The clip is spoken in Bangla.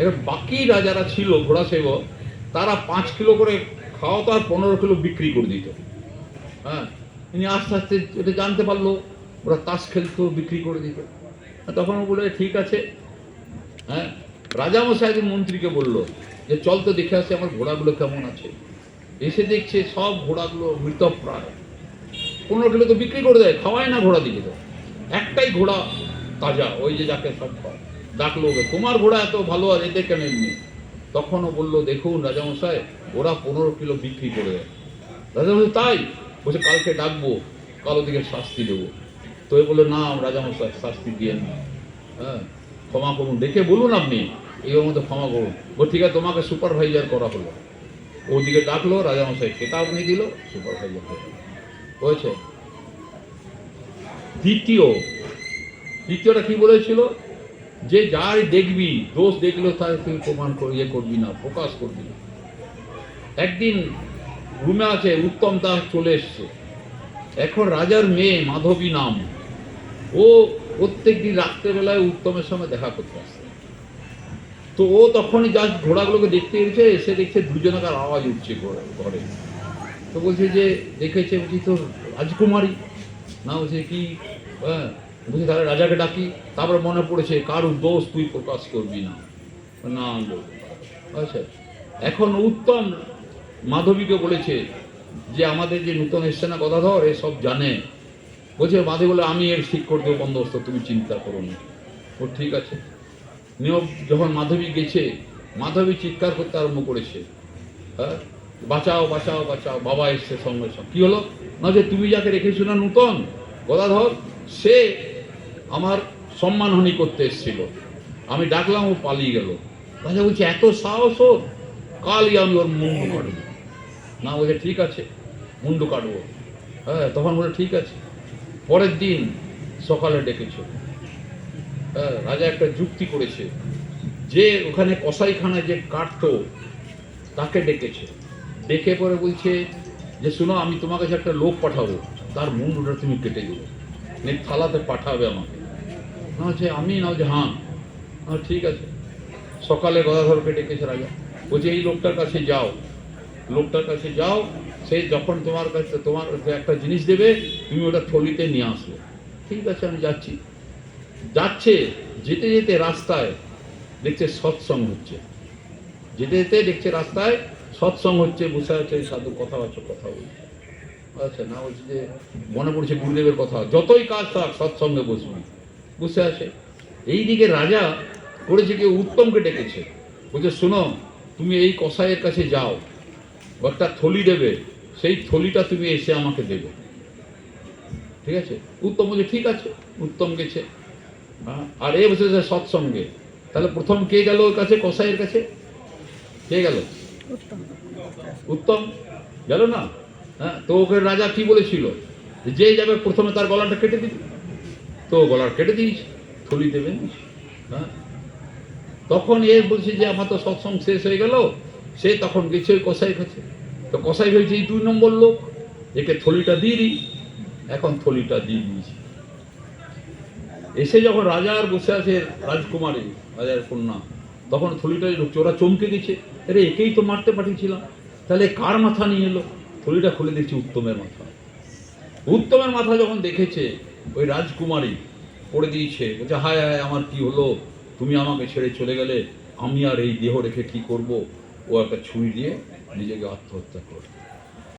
এবার বাকি রাজারা ছিল ঘোড়া সেবক, তারা 5 কিলো করে খাওয়াতো আর 15 কিলো বিক্রি করে দিত। হ্যাঁ, ইনি আস্তে আস্তে এটা জানতে পারলো, ওরা তাস খেলতো, বিক্রি করে দিত। তখন ও বলে ঠিক আছে। হ্যাঁ, রাজামশাই একদিন মন্ত্রীকে বললো যে চল তো দেখে আসি আমার ঘোড়াগুলো কেমন আছে। এসে দেখছে সব ঘোড়াগুলো মৃতপ্রায়। 15 কিলো তো বিক্রি করে দেয়, খাওয়ায় না ঘোড়া দিকে। তো একটাই ঘোড়া তাজা, ওই যে যাকে সব খাওয়া। ডাকলো ওকে, তোমার ঘোড়া এত ভালো আর এতে কেন এমনি? তখনও বললো দেখুন রাজামশাই, ওরা 15 কিলো বিক্রি করে দেয়। রাজামশাই তাই? বলছে কালকে ডাকবো, কাল ওদিকে শাস্তি দেবো। তো এ বললো না রাজামশাই, শাস্তি দিয়েন না, হ্যাঁ ক্ষমা করুন, ডেকে বলুন আপনি এই মতো ক্ষমা করুন। বল ঠিক আছে, তোমাকে সুপারভাইজার করা হলো। ওদিকে ডাকলো, রাজামশাই খেতাব নিয়ে দিল, সুপারভাইজার হয়েছে। দ্বিতীয়টা কি বলেছিল, যে যাই দেখবি দোষ দেখলেও তাই তুই প্রমাণ ইয়ে করবি না, প্রকাশ করবি না। একদিন রুমে আছে, উত্তম দাস চলে এসছে। এখন রাজার মেয়ে মাধবী নাম, ও প্রত্যেক দিন রাত্রেবেলায় উত্তমের সঙ্গে দেখা করতে আসছে। তো ও তখনই জাস্ট ঘোড়াগুলোকে দেখতে এসেছে, এসে দেখছে দুজনকার আওয়াজ উঠছে ঘরে। তো বলছে যে দেখেছে, বলছি তো রাজকুমারী না, বলছে কি, হ্যাঁ বলছি তাহলে রাজাকে ডাকি। তারপর মনে পড়েছে কারুর দোষ তুই প্রকাশ করবি না, না আচ্ছা। এখন উত্তম মাধবীকে বলেছে যে আমাদের যে নূতন এসছে না গদাধর, এ সব জানে। বলছে মাধবী বলে আমি এর ঠিক করে দেবো বন্দোবস্ত, তুমি চিন্তা করো না। ও ঠিক আছে। নিয়োগ যখন মাধবী গেছে, মাধবী চিৎকার করতে আরম্ভ করেছে, হ্যাঁ বাঁচাও বাঁচাও বাঁচাও, বাবা এসছে সঙ্গে সঙ্গে। কি হলো না, যে তুমি যাকে রেখেছো না নূতন গদাধর, সে আমার সম্মানহানি করতে এসেছিল, আমি ডাকলাম ও পালিয়ে গেল। রাজা বলছে এত সাহস ওর, কালই আমি ওর মুন্ডু কাটবো। না বলছে ঠিক আছে, মুন্ডু কাটবো। হ্যাঁ, তখন বলে ঠিক আছে। পরের দিন সকালে ডেকেছে। হ্যাঁ, রাজা একটা যুক্তি করেছে, যে ওখানে কসাইখানায় যে কাটতো তাকে ডেকেছে। ডেকে পরে বলছে যে শুনো, আমি তোমার কাছে একটা লোক পাঠাবো, তার মুন্ডুটা তুমি কেটে দেবে, থালাতে পাঠাবে আমাকে। না হচ্ছে আমি, না হচ্ছে হ্যাঁ, ঠিক আছে। সকালে গদাধরকে ডেকেছে রাজা, বলছে এই লোকটার কাছে যাও, লোকটার কাছে যাও, সে যখন তোমার কাছে তোমার একটা জিনিস দেবে, তুমি ওটা থলিতে নিয়ে আসবে। ঠিক আছে, আমি যাচ্ছি। যাচ্ছে, যেতে যেতে রাস্তায় দেখছে সৎসঙ্গ হচ্ছে, যেতে যেতে দেখছে রাস্তায় সৎসঙ্গ হচ্ছে, বসে আছে সাধু কথাবার্তা কথা বলছে। আচ্ছা, না বলছে যে মনে পড়ছে গুরুদেবের কথা, যতই কাজ থাক সৎসঙ্গে বসবি, বসে আছে। এইদিকে রাজা করেছে কি, উত্তমকে ডেকেছে, বলছে শোনো, তুমি এই কসাইয়ের কাছে যাও, একটা থলি দেবে, সেই থলিটা তুমি এসে আমাকে দেবে। ঠিক আছে। উত্তম বলছে ঠিক আছে। উত্তম গেছে, আর এ বসেছে সৎসঙ্গে। তাহলে প্রথম কে গেল ওর কাছে, কসাইয়ের কাছে? কে গেল? উত্তম গেল না। হ্যাঁ, তো ওকে রাজা কি বলেছিল, যে যাবে প্রথমে তার গলাটা কেটে দিবি। তো গলার কেটে দিয়েছে, থলি দেবেন। হ্যাঁ, তখন এ বলছে যে আমার তো সৎসঙ্গ শেষ হয়ে গেল। সে তখন গেছে ওই কসাই কাছে। তো কসাই হয়েছে এই 2 নম্বর লোক, একে থলিটা দিয়ে দিই। এখন থলিটা দিয়ে দিয়েছি। এসে যখন রাজার বসে আছে রাজকুমারী, রাজার কন্যা, তখন থলিটা ঢুকছে। ওরা চমকে গেছে, আরে একেই তো মারতে পাঠিয়েছিলাম, তাহলে কার মাথা নিয়ে এলো? থলিটা খুলে দেখছি উত্তমের মাথা। উত্তমের মাথা যখন দেখেছে, ওই রাজকুমারী পড়ে দিয়েছে, বলছে হায় হায় আমার কি হলো, তুমি আমাকে ছেড়ে চলে গেলে, আমি আর এই দেহ রেখে কি করব? ও একটা ছুরি দিয়ে নিজেকে আত্মহত্যা করে।